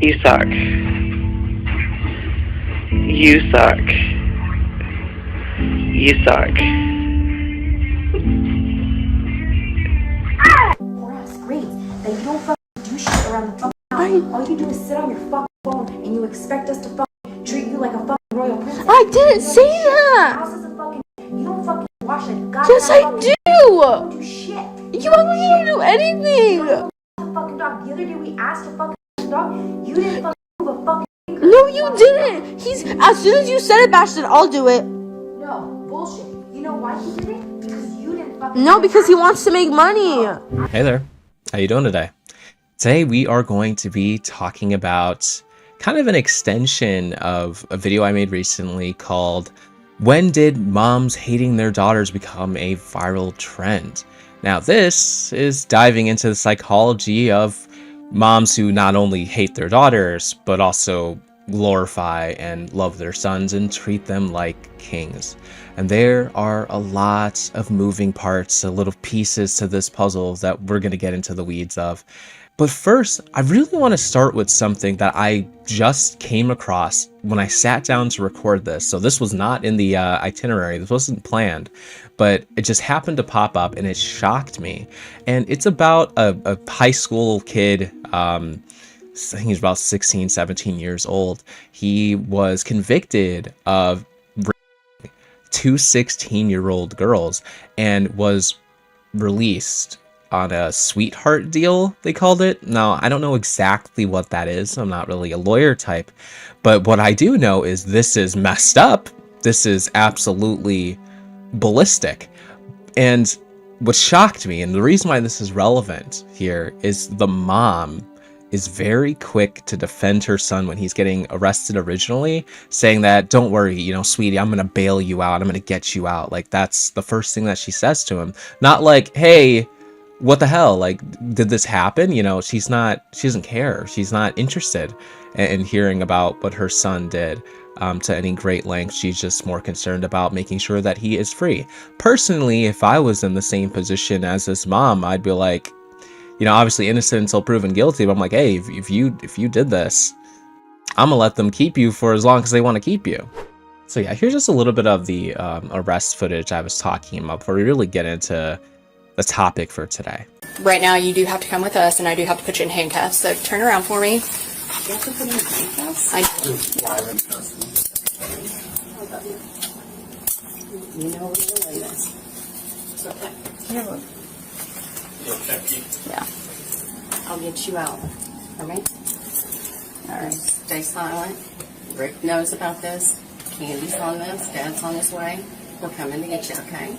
You suck. You suck. You suck. Or else great that you don't fucking do shit around the fucking house. All you do is sit on your fucking phone and you expect us to fucking treat you like a fucking royal princess. I didn't say that! House is a fucking, you don't fucking wash a goddamn Yes, I fucking, do! You don't do shit. You want me to do anything! You don't the fucking dog. The other day we asked to fucking the dog. You didn't fucking move a fucking finger. No, you didn't! He's, as soon as you said it, Bastion, I'll do it. No, bullshit. You know why he did it? Because you didn't fucking. No, because he wants to make money. Hey there, how you doing today? Today we are going to be talking about kind of an extension of a video I made recently called "When Did Moms Hating Their Daughters Become a Viral Trend?" Now this is diving into the psychology of moms who not only hate their daughters, but also glorify and love their sons and treat them like kings. And there are a lot of moving parts, little pieces to this puzzle that we're going to get into the weeds of. But first, I really want to start with something that I just came across when I sat down to record this. So this was not in the itinerary, this wasn't planned, but it just happened to pop up and it shocked me. And it's about a high school kid, I think he's about 16, 17 years old. He was convicted of raping two 16-year-old girls and was released on a sweetheart deal, they called it. Now, I don't know exactly what that is. I'm not really a lawyer type. But what I do know is this is messed up. This is absolutely ballistic. And what shocked me, and the reason why this is relevant here, is the mom is very quick to defend her son when he's getting arrested originally, saying that, don't worry, you know, sweetie, I'm gonna bail you out, I'm gonna get you out. Like, that's the first thing that she says to him. Not like, hey, what the hell, like, did this happen? You know, she doesn't care. She's not interested in hearing about what her son did to any great length. She's just more concerned about making sure that he is free. Personally, if I was in the same position as this mom, I'd be like, you know, obviously innocent until proven guilty, but I'm like, hey, if you did this, I'm gonna let them keep you for as long as they want to keep you. So yeah, here's just a little bit of the arrest footage I was talking about before we really get into the topic for today. Right now, you do have to come with us, and I do have to put you in handcuffs. So turn around for me. You have to put me in handcuffs? I You know what you're doing this. It's okay. Here, yeah. I'll get you out. Alright? Alright. Stay silent. Rick knows about this. Candy's on this. Dad's on his way. We're coming to get you, okay?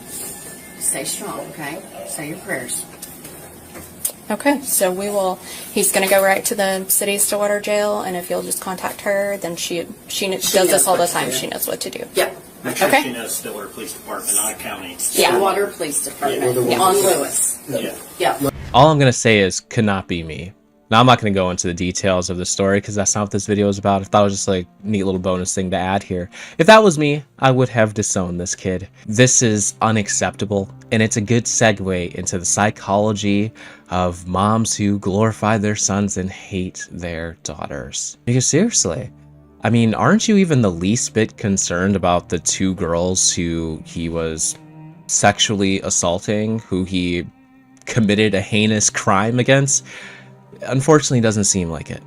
Stay strong, okay? Say your prayers. Okay, so he's going to go right to the city of Stillwater jail, and if you'll just contact her, then she does this all the time. She knows what to do. Yep. Make sure Okay. she knows Stillwater Police Department, not county. Stillwater Police Department. On Lewis. Yeah. Yeah. All I'm gonna say is could not be me. Now, I'm not going to go into the details of the story because that's not what this video is about. I thought it was just like a neat little bonus thing to add here. If that was me, I would have disowned this kid. This is unacceptable, and it's a good segue into the psychology of moms who glorify their sons and hate their daughters. Because seriously, I mean, aren't you even the least bit concerned about the two girls who he was sexually assaulting, who he committed a heinous crime against? Unfortunately, doesn't seem like it.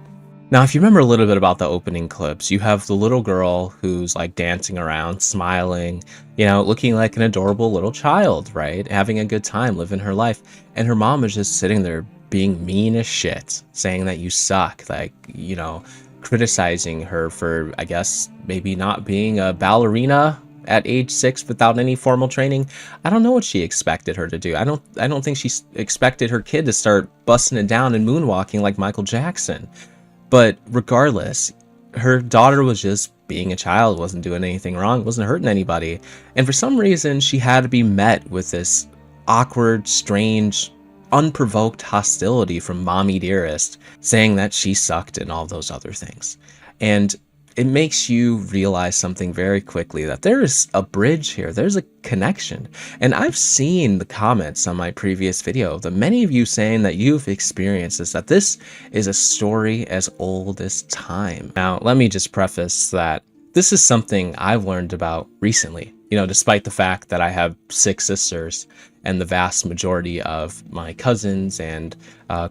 Now, if you remember a little bit about the opening clips, you have the little girl who's like dancing around, smiling, you know, looking like an adorable little child, right? Having a good time, living her life. And her mom is just sitting there being mean as shit, saying that you suck, like, you know, criticizing her for, I guess, maybe not being a ballerina at age 6 without any formal training. I don't know what she expected her to do. I don't think she expected her kid to start busting it down and moonwalking like Michael Jackson. But regardless, her daughter was just being a child, wasn't doing anything wrong, wasn't hurting anybody. And for some reason, she had to be met with this awkward, strange, unprovoked hostility from Mommy Dearest, saying that she sucked and all those other things. And it makes you realize something very quickly, that there is a bridge here. There's a connection. And I've seen the comments on my previous video, the many of you saying that you've experienced this, that this is a story as old as time. Now, let me just preface that this is something I've learned about recently. You know, despite the fact that I have 6 sisters and the vast majority of my cousins and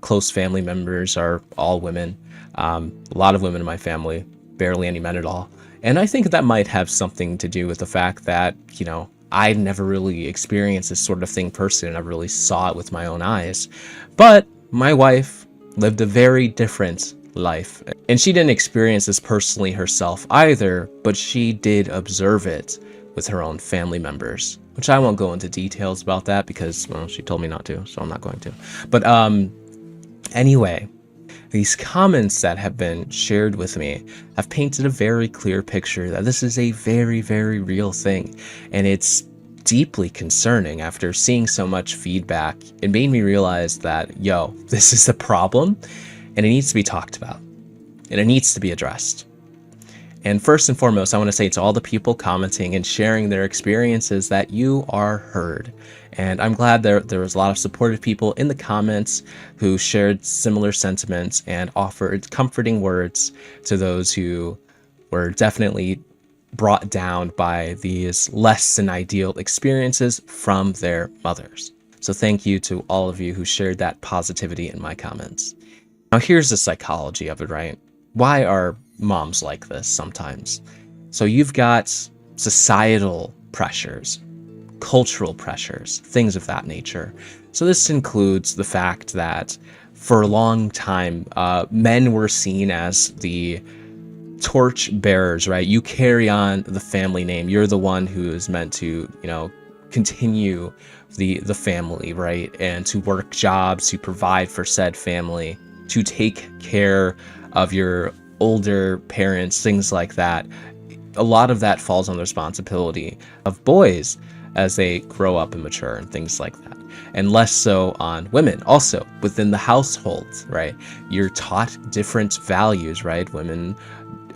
close family members are all women, a lot of women in my family, barely any men at all. And I think that might have something to do with the fact that, you know, I never really experienced this sort of thing personally. I never really saw it with my own eyes. But my wife lived a very different life. And she didn't experience this personally herself either, but she did observe it with her own family members, which I won't go into details about that because, well, she told me not to, so I'm not going to. But anyway, these comments that have been shared with me have painted a very clear picture that this is a very, very real thing. And it's deeply concerning. After seeing so much feedback, it made me realize that, yo, this is a problem and it needs to be talked about and it needs to be addressed. And first and foremost, I want to say to all the people commenting and sharing their experiences that you are heard. And I'm glad there was a lot of supportive people in the comments who shared similar sentiments and offered comforting words to those who were definitely brought down by these less than ideal experiences from their mothers. So thank you to all of you who shared that positivity in my comments. Now here's the psychology of it, right? Why are moms like this sometimes? So you've got societal pressures, cultural pressures, things of that nature. So this includes the fact that for a long time, men were seen as the torch bearers, right? You carry on the family name. You're the one who is meant to, you know, continue the family, right? And to work jobs, to provide for said family, to take care of your older parents, things like that. A lot of that falls on the responsibility of boys as they grow up and mature and things like that, and less so on women. Also within the household, right? You're taught different values, right? Women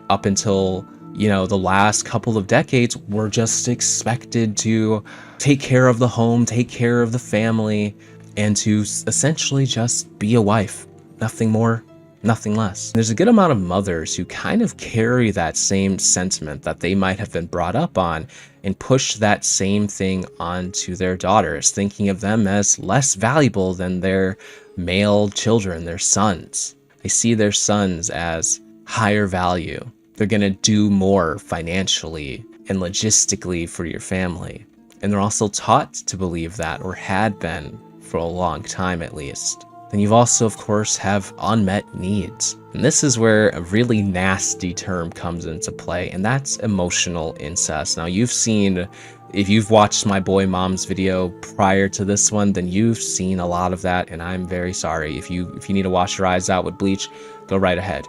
up until, you know, the last couple of decades were just expected to take care of the home, take care of the family, and to essentially just be a wife. Nothing more, nothing less. There's a good amount of mothers who kind of carry that same sentiment that they might have been brought up on and push that same thing onto their daughters, thinking of them as less valuable than their male children, their sons. They see their sons as higher value. They're going to do more financially and logistically for your family. And they're also taught to believe that, or had been for a long time at least. Then you've also, of course, have unmet needs. And this is where a really nasty term comes into play, and that's emotional incest. Now, you've seen, if you've watched my boy mom's video prior to this one, then you've seen a lot of that, and I'm very sorry. If you need to wash your eyes out with bleach, go right ahead.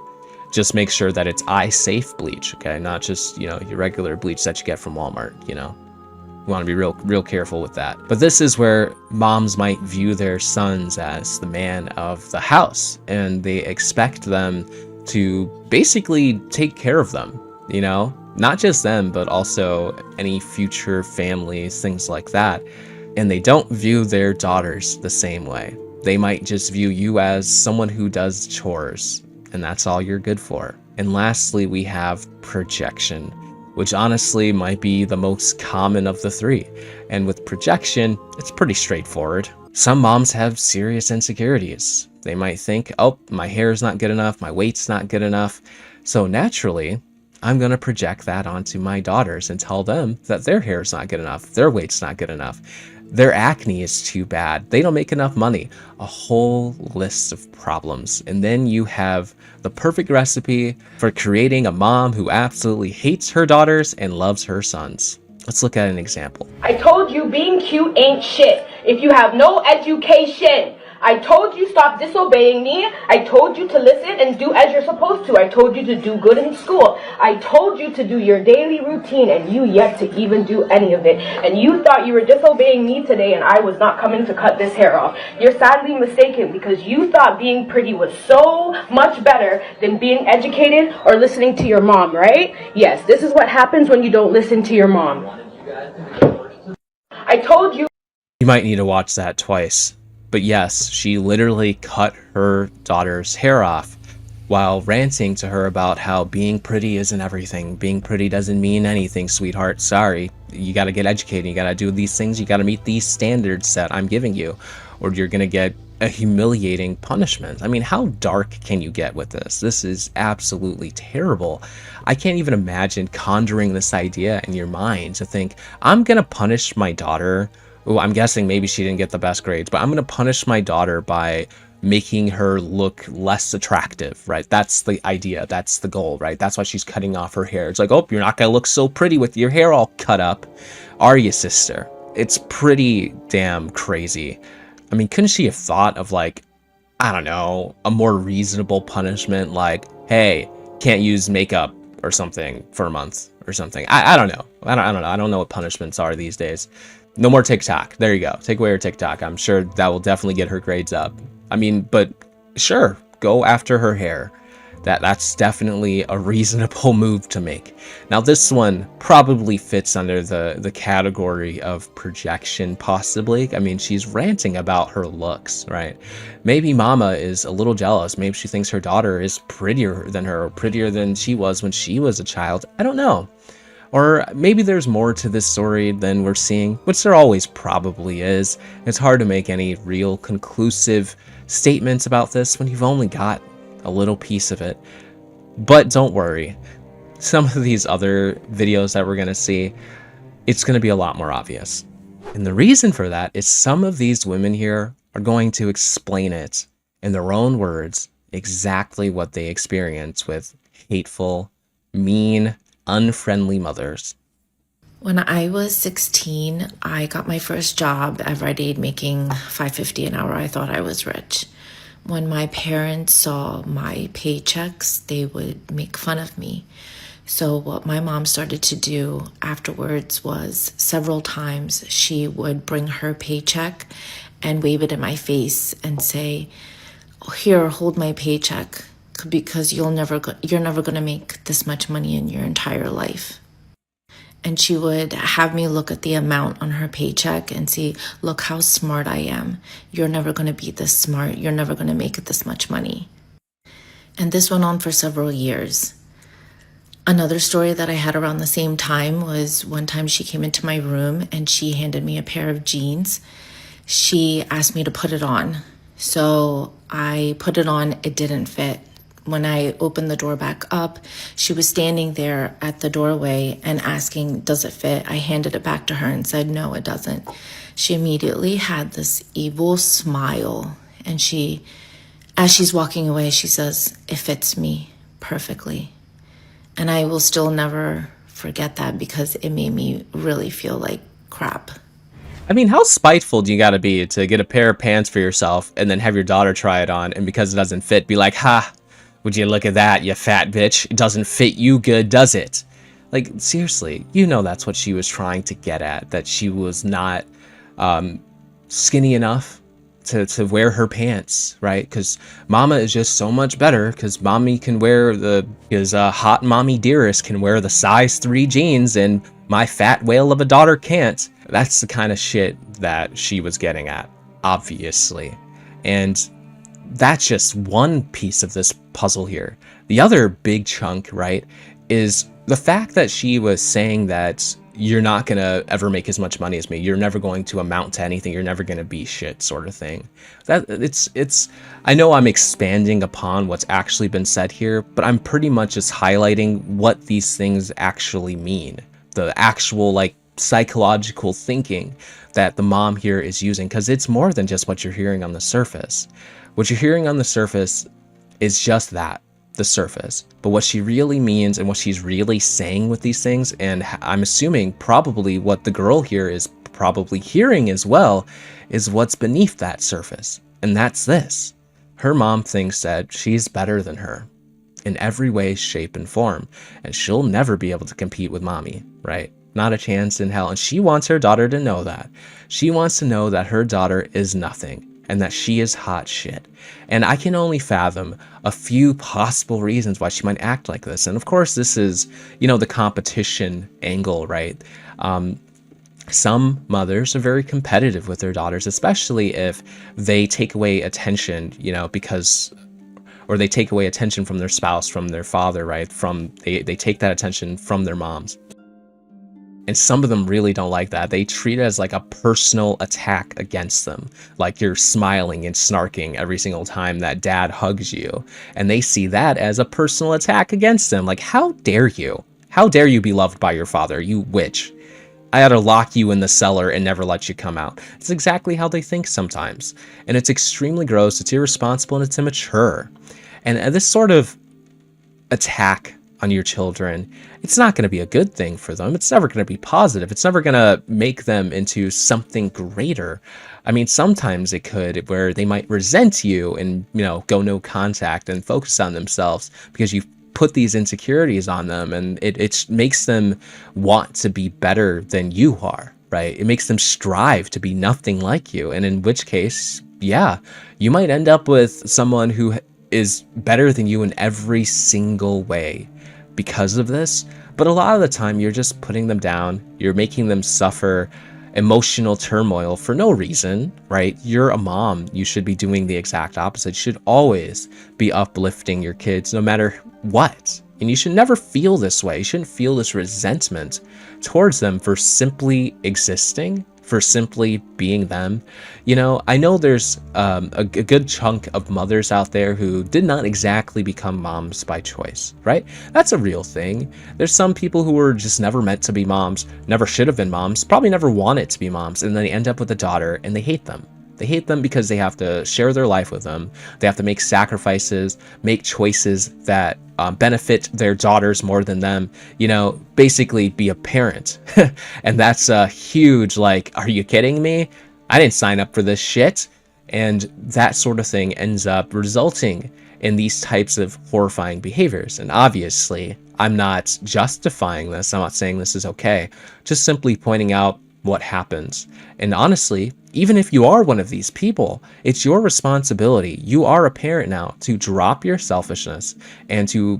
Just make sure that it's eye-safe bleach, okay? Not just, you know, your regular bleach that you get from Walmart, you know? You want to be real careful with that. But this is where moms might view their sons as the man of the house, and they expect them to basically take care of them, you know, not just them, but also any future families, things like that. And they don't view their daughters the same way. They might just view you as someone who does chores, and that's all you're good for. And lastly, we have projection, which honestly might be the most common of the three. And with projection, it's pretty straightforward. Some moms have serious insecurities. They might think, oh, my hair is not good enough, my weight's not good enough. So naturally, I'm going to project that onto my daughters and tell them that their hair is not good enough, their weight's not good enough, their acne is too bad, they don't make enough money, a whole list of problems. And then you have the perfect recipe for creating a mom who absolutely hates her daughters and loves her sons. Let's look at an example. I told you being cute ain't shit if you have no education. I told you stop disobeying me. I told you to listen and do as you're supposed to. I told you to do good in school. I told you to do your daily routine, and you yet to even do any of it. And you thought you were disobeying me today and I was not coming to cut this hair off. You're sadly mistaken, because you thought being pretty was so much better than being educated or listening to your mom, right? Yes, this is what happens when you don't listen to your mom. I told you. You might need to watch that twice. But yes, she literally cut her daughter's hair off while ranting to her about how being pretty isn't everything. Being pretty doesn't mean anything, sweetheart. Sorry. You gotta get educated. You gotta do these things. You gotta meet these standards that I'm giving you, or you're gonna get a humiliating punishment. I mean, how dark can you get with this? This is absolutely terrible. I can't even imagine conjuring this idea in your mind to think, I'm gonna punish my daughter. Oh, I'm guessing maybe she didn't get the best grades, but I'm gonna punish my daughter by making her look less attractive, right? That's the idea. That's the goal, right? That's why she's cutting off her hair. It's like, oh, you're not gonna look so pretty with your hair all cut up, are you, sister? It's pretty damn crazy. I mean, couldn't she have thought of, like, I don't know, a more reasonable punishment, like, hey, can't use makeup or something for a month or something? I don't know. I don't know. I don't know what punishments are these days. No more TikTok. There you go. Take away her TikTok. I'm sure that will definitely get her grades up. I mean, but sure, go after her hair. That's definitely a reasonable move to make. Now, this one probably fits under the category of projection, possibly. I mean, she's ranting about her looks, right? Maybe mama is a little jealous. Maybe she thinks her daughter is prettier than her, or prettier than she was when she was a child. I don't know. Or maybe there's more to this story than we're seeing, which there always probably is. It's hard to make any real conclusive statements about this when you've only got a little piece of it. But don't worry, some of these other videos that we're going to see, it's going to be a lot more obvious. And the reason for that is some of these women here are going to explain it in their own words, exactly what they experience with hateful, mean, unfriendly mothers. When I was 16, I got my first job at Rite Aid making $5.50 an hour. I thought I was rich. When my parents saw my paychecks, they would make fun of me. So what my mom started to do afterwards was several times she would bring her paycheck and wave it in my face and say, "Here, hold my paycheck, because you're never going to make this much money in your entire life." And she would have me look at the amount on her paycheck and see, look how smart I am. You're never going to be this smart. You're never going to make this much money. And this went on for several years. Another story that I had around the same time was one time she came into my room and she handed me a pair of jeans. She asked me to put it on. So I put it on. It didn't fit. When I opened the door back up, she was standing there at the doorway and asking, does it fit? I handed it back to her and said, no, it doesn't. She immediately had this evil smile. And as she's walking away, she says, it fits me perfectly. And I will still never forget that, because it made me really feel like crap. I mean, how spiteful do you gotta be to get a pair of pants for yourself and then have your daughter try it on, and because it doesn't fit, be like, ha, would you look at that, you fat bitch? It doesn't fit you good, does it? Like, seriously, you know that's what she was trying to get at, that she was not skinny enough to wear her pants, right? Because mama is just so much better, because mommy can wear hot mommy dearest can wear the size 3 jeans, and my fat whale of a daughter can't. That's the kind of shit that she was getting at, obviously. And that's just one piece of this puzzle here. The other big chunk, right, is the fact that she was saying that you're not going to ever make as much money as me. You're never going to amount to anything. You're never going to be shit, sort of thing. I know I'm expanding upon what's actually been said here, but I'm pretty much just highlighting what these things actually mean. The actual, like, psychological thinking that the mom here is using, because it's more than just what you're hearing on the surface. What you're hearing on the surface is just that, the surface. But what she really means and what she's really saying with these things, and I'm assuming probably what the girl here is probably hearing as well, is what's beneath that surface. And that's this. Her mom thinks that she's better than her in every way, shape, and form. And she'll never be able to compete with mommy, right? Not a chance in hell. And she wants her daughter to know that. She wants to know that her daughter is nothing and that she is hot shit. And I can only fathom a few possible reasons why she might act like this. And of course, this is, the competition angle, right? Some mothers are very competitive with their daughters, especially if they take away attention, or they take away attention from their spouse, from their father, right? They take that attention from their moms. And some of them really don't like that. They treat it as like a personal attack against them. Like you're smiling and snarking every single time that dad hugs you. And they see that as a personal attack against them. Like, how dare you? How dare you be loved by your father, you witch? I had to lock you in the cellar and never let you come out. It's exactly how they think sometimes. And it's extremely gross, it's irresponsible, and it's immature. And this sort of attack on your children, it's not going to be a good thing for them. It's never going to be positive. It's never going to make them into something greater. I mean, sometimes it could, where they might resent you and, go no contact and focus on themselves because you've put these insecurities on them, and it makes them want to be better than you are, right? It makes them strive to be nothing like you. And in which case, yeah, you might end up with someone who is better than you in every single way because of this. But a lot of the time, you're just putting them down. You're making them suffer emotional turmoil for no reason, right? You're a mom. You should be doing the exact opposite. You should always be uplifting your kids no matter what. And you should never feel this way. You shouldn't feel this resentment towards them for simply existing, for simply being them. I know there's a good chunk of mothers out there who did not exactly become moms by choice, right? That's a real thing. There's some people who were just never meant to be moms, never should have been moms, probably never wanted to be moms, and then they end up with a daughter and they hate them. They hate them because they have to share their life with them. They have to make sacrifices, make choices that benefit their daughters more than them, basically be a parent. And that's a huge, are you kidding me? I didn't sign up for this shit. And that sort of thing ends up resulting in these types of horrifying behaviors. And obviously, I'm not justifying this. I'm not saying this is okay. Just simply pointing out what happens. And honestly, even if you are one of these people, it's your responsibility. You are a parent now to drop your selfishness and to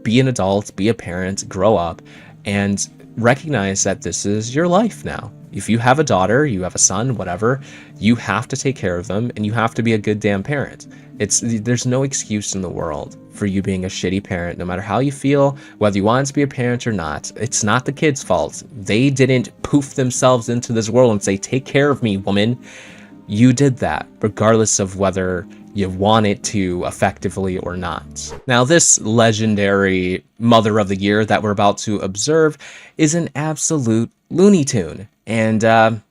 be an adult, be a parent, grow up, and recognize that this is your life now. If you have a daughter, you have a son, whatever, you have to take care of them and you have to be a good damn parent. There's no excuse in the world for you being a shitty parent, no matter how you feel, whether you want to be a parent or not. It's not the kid's fault. They didn't poof themselves into this world and say, take care of me, woman. You did that, regardless of whether you want it to effectively or not. Now, this legendary Mother of the Year that we're about to observe is an absolute Looney Tune. And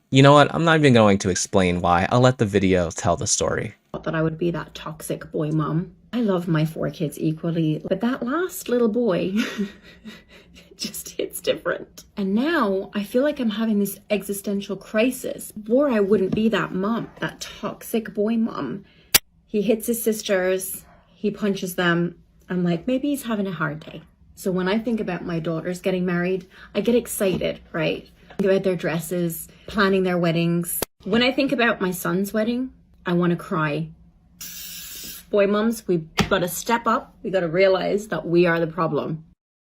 you know what? I'm not even going to explain why. I'll let the video tell the story. That I would be that toxic boy mom. I love my 4 kids equally, but that last little boy just hits different. And now I feel like I'm having this existential crisis. Or I wouldn't be that mom, that toxic boy mom. He hits his sisters, he punches them. I'm like, maybe he's having a hard day. So when I think about my daughters getting married, I get excited, right? Think about their dresses, planning their weddings. When I think about my son's wedding, I want to cry. Boy mums, we've got to step up. We got to realize that we are the problem.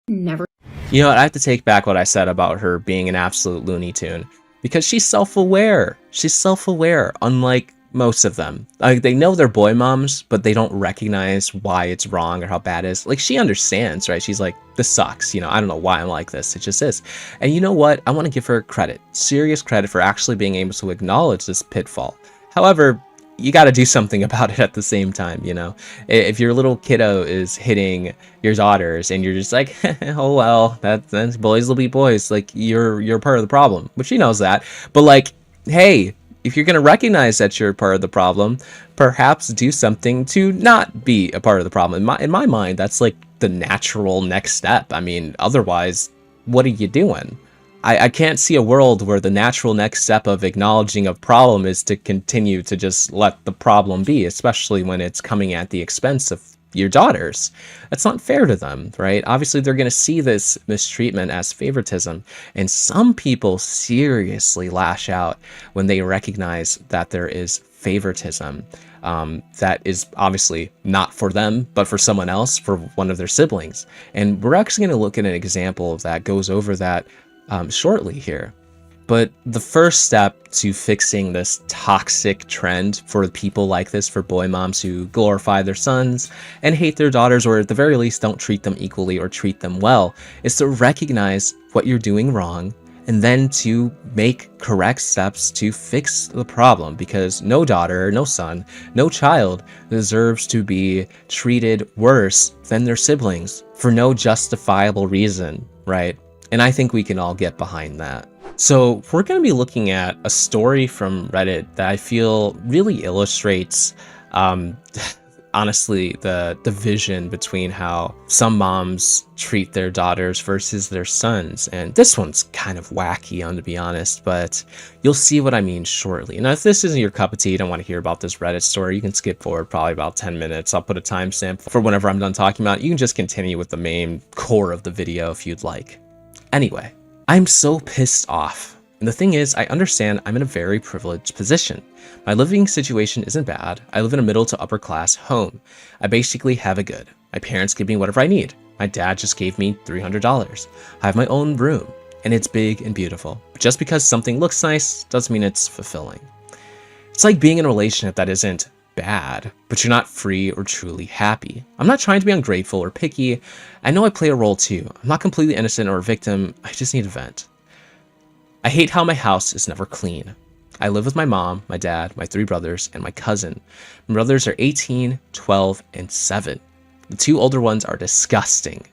Never. You know what? I have to take back what I said about her being an absolute Looney Tune, because she's self-aware. She's self-aware, unlike most of them. Like, they know they're boy moms, but they don't recognize why it's wrong or how bad it is. Like, she understands, right? She's like, this sucks. I don't know why I'm like this. It just is. And you know what? I want to give her credit, serious credit, for actually being able to acknowledge this pitfall. However, you got to do something about it at the same time, If your little kiddo is hitting your daughters and you're just like, oh, well, that's boys will be boys. Like, you're part of the problem, which she knows that. But hey, if you're going to recognize that you're part of the problem, perhaps do something to not be a part of the problem. In my mind, that's like the natural next step. I mean, otherwise, what are you doing? I can't see a world where the natural next step of acknowledging a problem is to continue to just let the problem be, especially when it's coming at the expense of your daughters. That's not fair to them, right? Obviously, they're going to see this mistreatment as favoritism, and some people seriously lash out when they recognize that there is favoritism that is obviously not for them, but for someone else, for one of their siblings. And we're actually going to look at an example that goes over that shortly here. But the first step to fixing this toxic trend for people like this, for boy moms who glorify their sons and hate their daughters, or at the very least don't treat them equally or treat them well, is to recognize what you're doing wrong and then to make correct steps to fix the problem, because no daughter, no son, no child deserves to be treated worse than their siblings for no justifiable reason, right? And I think we can all get behind that. So we're going to be looking at a story from Reddit that I feel really illustrates, honestly, the division between how some moms treat their daughters versus their sons. And this one's kind of wacky, to be honest, but you'll see what I mean shortly. Now, if this isn't your cup of tea, you don't want to hear about this Reddit story, you can skip forward probably about 10 minutes. I'll put a timestamp for whenever I'm done talking about it. You can just continue with the main core of the video if you'd like. Anyway, I'm so pissed off. And the thing is, I understand I'm in a very privileged position. My living situation isn't bad. I live in a middle to upper class home. I basically have it good. My parents give me whatever I need. My dad just gave me $300. I have my own room, and it's big and beautiful. But just because something looks nice doesn't mean it's fulfilling. It's like being in a relationship that isn't bad, but you're not free or truly happy. I'm not trying to be ungrateful or picky. I know I play a role too. I'm not completely innocent or a victim. I just need a vent. I hate how my house is never clean. I live with my mom, my dad, my 3 brothers, and my cousin. My brothers are 18, 12, and 7. The 2 older ones are disgusting,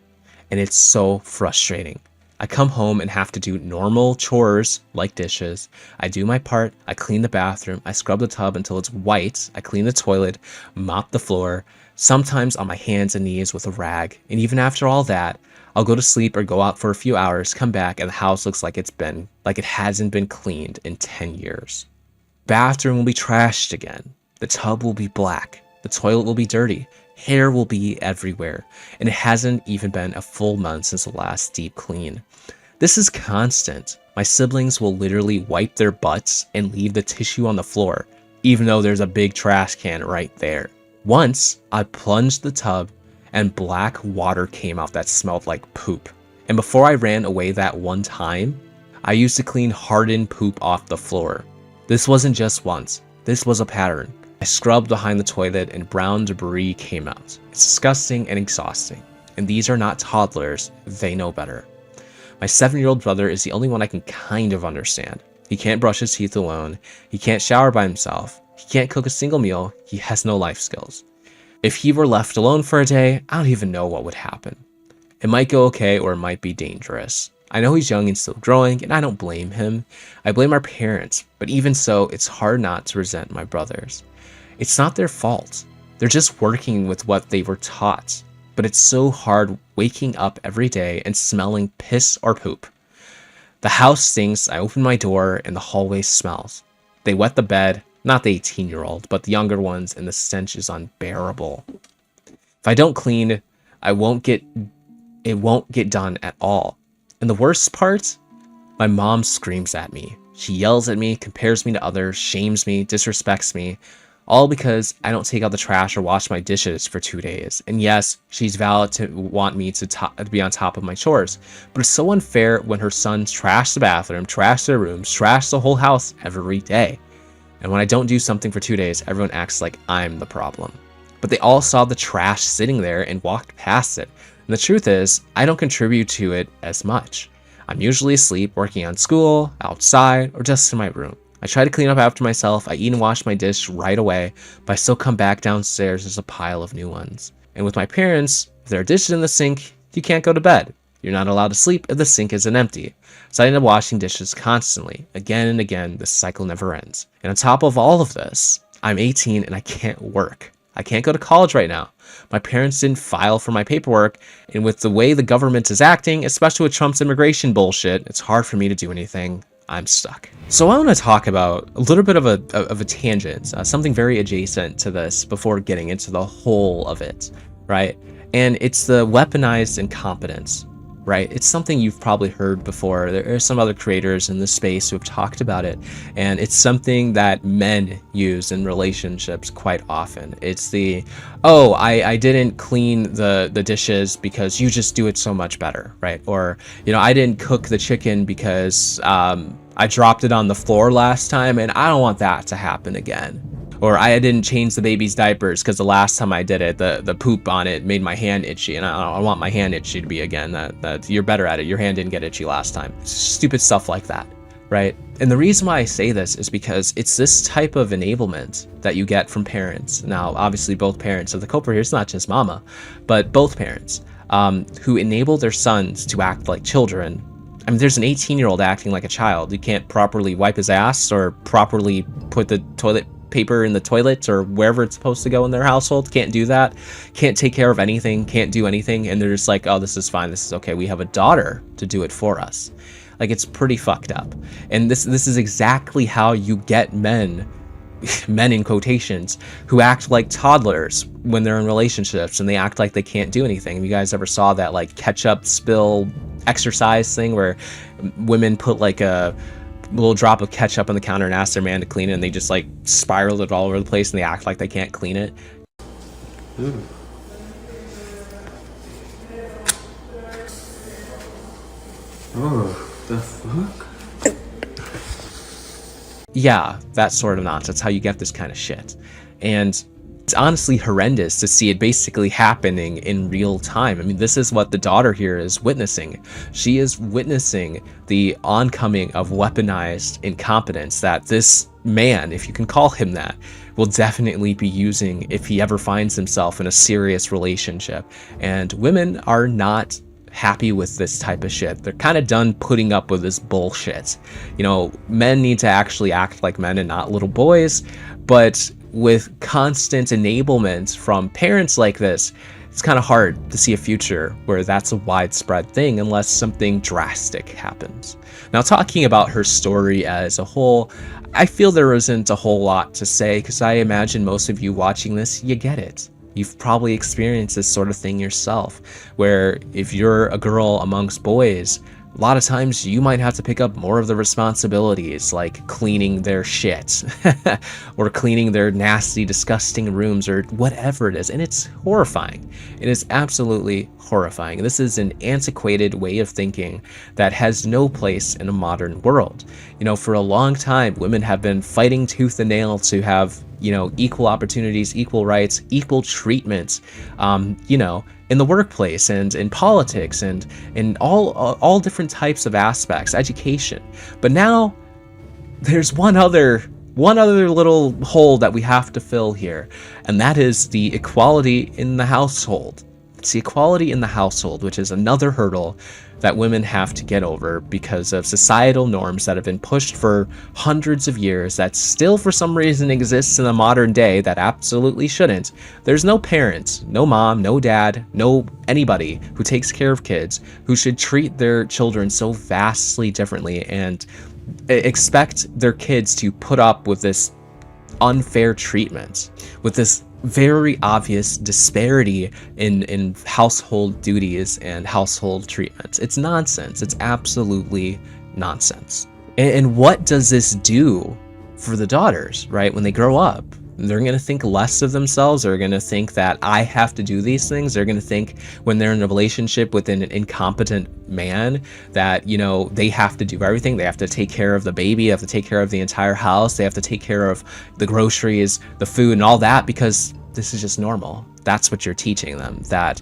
and it's so frustrating. I come home and have to do normal chores like dishes. I do my part. I clean the bathroom. I scrub the tub until it's white. I clean the toilet, mop the floor, sometimes on my hands and knees with a rag. And even after all that, I'll go to sleep or go out for a few hours, come back, and the house looks like it hasn't been cleaned in 10 years. Bathroom will be trashed again. The tub will be black. The toilet will be dirty. Hair will be everywhere, and it hasn't even been a full month since the last deep clean. This is constant. My siblings will literally wipe their butts and leave the tissue on the floor, even though there's a big trash can right there. Once, I plunged the tub and black water came out that smelled like poop. And before I ran away that one time, I used to clean hardened poop off the floor. This wasn't just once. This was a pattern. I scrubbed behind the toilet and brown debris came out. It's disgusting and exhausting. And these are not toddlers, they know better. My 7-year-old brother is the only one I can kind of understand. He can't brush his teeth alone, he can't shower by himself, he can't cook a single meal, he has no life skills. If he were left alone for a day, I don't even know what would happen. It might go okay or it might be dangerous. I know he's young and still growing, and I don't blame him. I blame our parents, but even so, it's hard not to resent my brothers. It's not their fault. They're just working with what they were taught. But it's so hard waking up every day and smelling piss or poop. The house stinks, I open my door, and the hallway smells. They wet the bed, not the 18-year-old, but the younger ones, and the stench is unbearable. If I don't clean, it won't get done at all. And the worst part, my mom screams at me. She yells at me, compares me to others, shames me, disrespects me, all because I don't take out the trash or wash my dishes for 2 days. And yes, she's valid to want me to be on top of my chores, but it's so unfair when her sons trash the bathroom, trash their rooms, trash the whole house every day. And when I don't do something for 2 days, everyone acts like I'm the problem. But they all saw the trash sitting there and walked past it. And the truth is, I don't contribute to it as much. I'm usually asleep, working on school, outside, or just in my room. I try to clean up after myself, I eat and wash my dish right away, but I still come back downstairs, there's a pile of new ones. And with my parents, if there are dishes in the sink, you can't go to bed. You're not allowed to sleep if the sink isn't empty. So I end up washing dishes constantly. Again and again, this cycle never ends. And on top of all of this, I'm 18 and I can't work. I can't go to college right now. My parents didn't file for my paperwork, and with the way the government is acting, especially with Trump's immigration bullshit, it's hard for me to do anything. I'm stuck. So I want to talk about a little bit of a tangent, something very adjacent to this before getting into the whole of it, right? And it's the weaponized incompetence, right? It's something you've probably heard before. There are some other creators in this space who have talked about it, and it's something that men use in relationships quite often. It's the, oh, I didn't clean the dishes because you just do it so much better, right? Or, you know, I didn't cook the chicken because I dropped it on the floor last time and I don't want that to happen again. Or I didn't change the baby's diapers because the last time I did it, the poop on it made my hand itchy, and I don't want my hand itchy to be again. That you're better at it. Your hand didn't get itchy last time. Stupid stuff like that, right? And the reason why I say this is because it's this type of enablement that you get from parents. Now, obviously, both parents. So the culprit here is not just mama, but both parents who enable their sons to act like children. I mean, there's an 18-year-old acting like a child. You can't properly wipe his ass or properly put the toilet paper in the toilet or wherever it's supposed to go in their household. Can't do that. Can't take care of anything. Can't do anything. And they're just like, oh, this is fine. This is okay. We have a daughter to do it for us. Like, it's pretty fucked up. And this is exactly how you get men in quotations, who act like toddlers when they're in relationships and they act like they can't do anything. Have you guys ever saw that like ketchup spill exercise thing where women put like a little drop of ketchup on the counter and ask their man to clean it, and they just like spiral it all over the place and they act like they can't clean it? Oh, the fuck? Yeah, that sort of nonsense. That's how you get this kind of shit. And it's honestly horrendous to see it basically happening in real time. I mean, this is what the daughter here is witnessing. She is witnessing the oncoming of weaponized incompetence that this man, if you can call him that, will definitely be using if he ever finds himself in a serious relationship. And women are not happy with this type of shit. They're kind of done putting up with this bullshit. You know, men need to actually act like men and not little boys, but with constant enablement from parents like this, it's kind of hard to see a future where that's a widespread thing unless something drastic happens. Now, talking about her story as a whole, I feel there isn't a whole lot to say because I imagine most of you watching this, you get it. You've probably experienced this sort of thing yourself, where if you're a girl amongst boys, a lot of times you might have to pick up more of the responsibilities, like cleaning their shit or cleaning their nasty, disgusting rooms or whatever it is. And it's horrifying. It is absolutely horrifying. This is an antiquated way of thinking that has no place in a modern world. You know, for a long time, women have been fighting tooth and nail to have, you know, equal opportunities, equal rights, equal treatment, you know, in the workplace and in politics and in all different types of aspects, education. But now there's one other little hole that we have to fill here, and that is the equality in the household. It's the equality in the household, which is another hurdle that women have to get over because of societal norms that have been pushed for hundreds of years that still for some reason exists in the modern day that absolutely shouldn't. There's no parent, no mom, no dad, no anybody who takes care of kids who should treat their children so vastly differently and expect their kids to put up with this unfair treatment, with this very obvious disparity in household duties and household treatments. It's nonsense. It's absolutely nonsense. And what does this do for the daughters, right? When they grow up, they're going to think less of themselves. They're going to think that I have to do these things. They're going to think when they're in a relationship with an incompetent man that, you know, they have to do everything. They have to take care of the baby. They have to take care of the entire house. They have to take care of the groceries, the food, and all that because this is just normal. That's what you're teaching them, that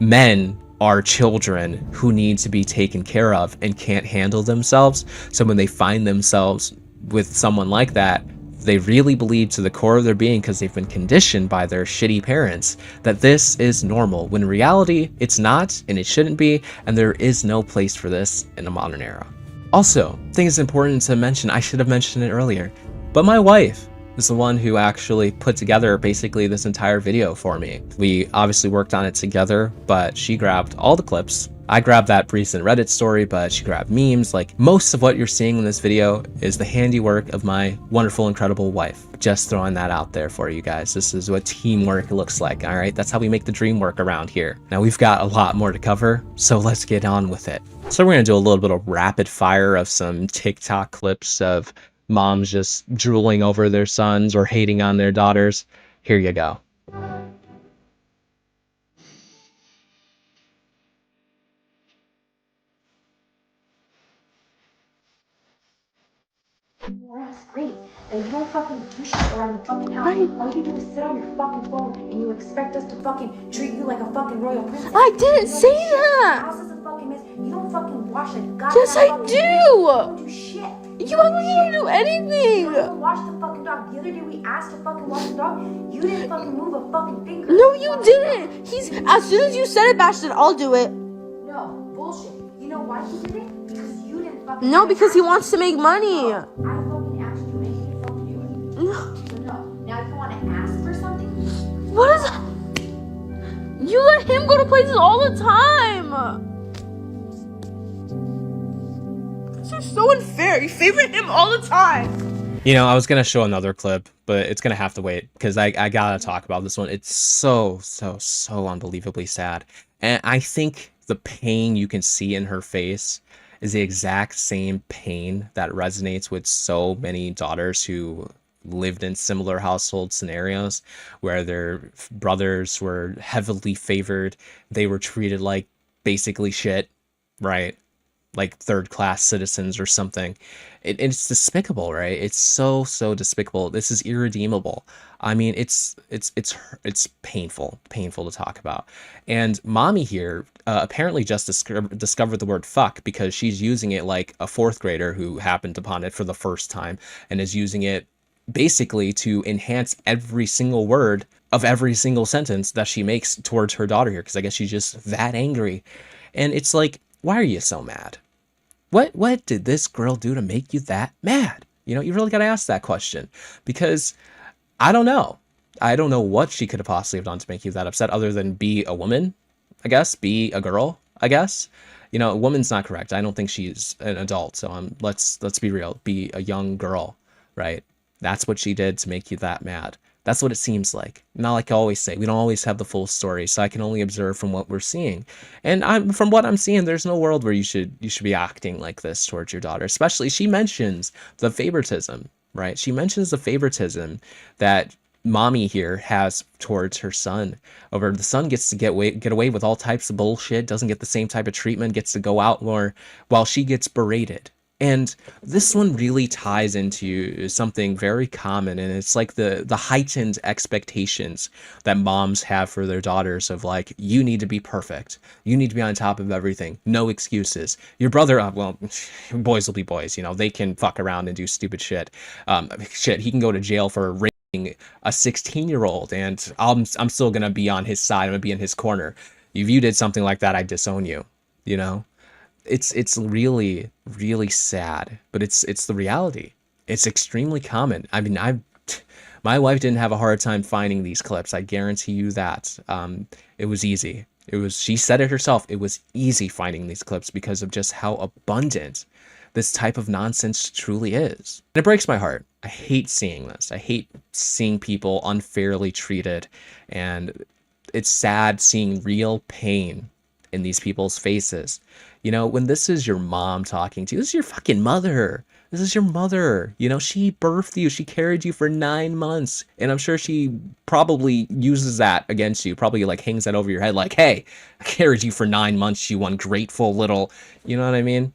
men are children who need to be taken care of and can't handle themselves. So when they find themselves with someone like that, they really believe to the core of their being, because they've been conditioned by their shitty parents, that this is normal, when in reality it's not and it shouldn't be, and there is no place for this in the modern era. Also, I think it's important to mention, I should have mentioned it earlier, but my wife is the one who actually put together basically this entire video for me. We obviously worked on it together, but she grabbed all the clips. I grabbed that recent Reddit story, but she grabbed memes. Like, most of what you're seeing in this video is the handiwork of my wonderful, incredible wife. Just throwing that out there for you guys. This is what teamwork looks like, all right? That's how we make the dream work around here. Now, we've got a lot more to cover, so let's get on with it. So we're gonna do a little bit of rapid fire of some TikTok clips of moms just drooling over their sons or hating on their daughters. Here you go. That's great. And you don't fucking do shit around the fucking house. All you do is sit on your fucking phone and you expect us to fucking treat you like a fucking royal princess. I didn't say that. Your house is a fucking mess. You don't fucking wash a goddamn Yes, I fucking do. You don't do shit. You act like you don't do anything. You don't even wash the fucking dog. The other day we asked to fucking wash the dog. You didn't fucking move a fucking finger. No, you didn't. He's as soon as you said it, Bastion, I'll do it. No, bullshit. You know why he did it? Because you didn't fucking. No, because he wants to make money. I fucking asked you and you didn't fucking do it. No. So no. Now if you want to ask for something. What is that? You let him go to places all the time. This is so unfair. You favorite him all the time. You know, I was going to show another clip, but it's going to have to wait because I got to talk about this one. It's so unbelievably sad. And I think the pain you can see in her face is the exact same pain that resonates with so many daughters who lived in similar household scenarios where their brothers were heavily favored. They were treated like basically shit, right? Like third-class citizens or something. It's despicable, right? It's so despicable. This is irredeemable. I mean, it's painful to talk about. And mommy here apparently just discovered the word fuck because she's using it like a fourth grader who happened upon it for the first time and is using it basically to enhance every single word of every single sentence that she makes towards her daughter here, because I guess she's just that angry. And it's like, why are you so mad? What did this girl do to make you that mad? You know, you really got to ask that question, because I don't know. I don't know what she could have possibly have done to make you that upset other than be a woman, I guess, be a girl, I guess. You know, a woman's not correct. I don't think she's an adult. So let's be real. Be a young girl, right? That's what she did to make you that mad. That's what it seems like. Not like I always say, we don't always have the full story, so I can only observe from what we're seeing. And from what I'm seeing, there's no world where you should be acting like this towards your daughter. Especially, she mentions the favoritism, right? She mentions the favoritism that mommy here has towards her son. Over the son gets to get away with all types of bullshit, doesn't get the same type of treatment, gets to go out more while she gets berated. And this one really ties into something very common, and it's like the heightened expectations that moms have for their daughters of like, you need to be perfect. You need to be on top of everything. No excuses. Your brother, well, boys will be boys, you know, they can fuck around and do stupid shit. He can go to jail for raping a 16-year-old, and I'm still going to be on his side. I'm going to be in his corner. If you did something like that, I'd disown you, you know? It's really sad, but it's the reality. It's extremely common. I mean, my wife didn't have a hard time finding these clips. I guarantee you that. It was easy. She said it herself. It was easy finding these clips because of just how abundant this type of nonsense truly is. And it breaks my heart. I hate seeing this. I hate seeing people unfairly treated, and it's sad seeing real pain in these people's faces. You know, when this is your mom talking to you, this is your fucking mother. This is your mother. You know, she birthed you. She carried you for 9 months. And I'm sure she probably uses that against you. Probably like hangs that over your head like, hey, I carried you for 9 months, you ungrateful little, you know what I mean?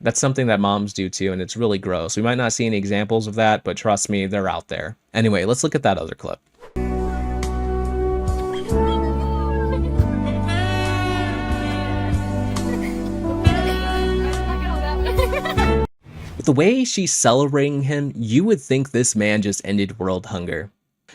That's something that moms do too, and it's really gross. We might not see any examples of that, but trust me, they're out there. Anyway, let's look at that other clip. The way she's celebrating him, you would think this man just ended world hunger.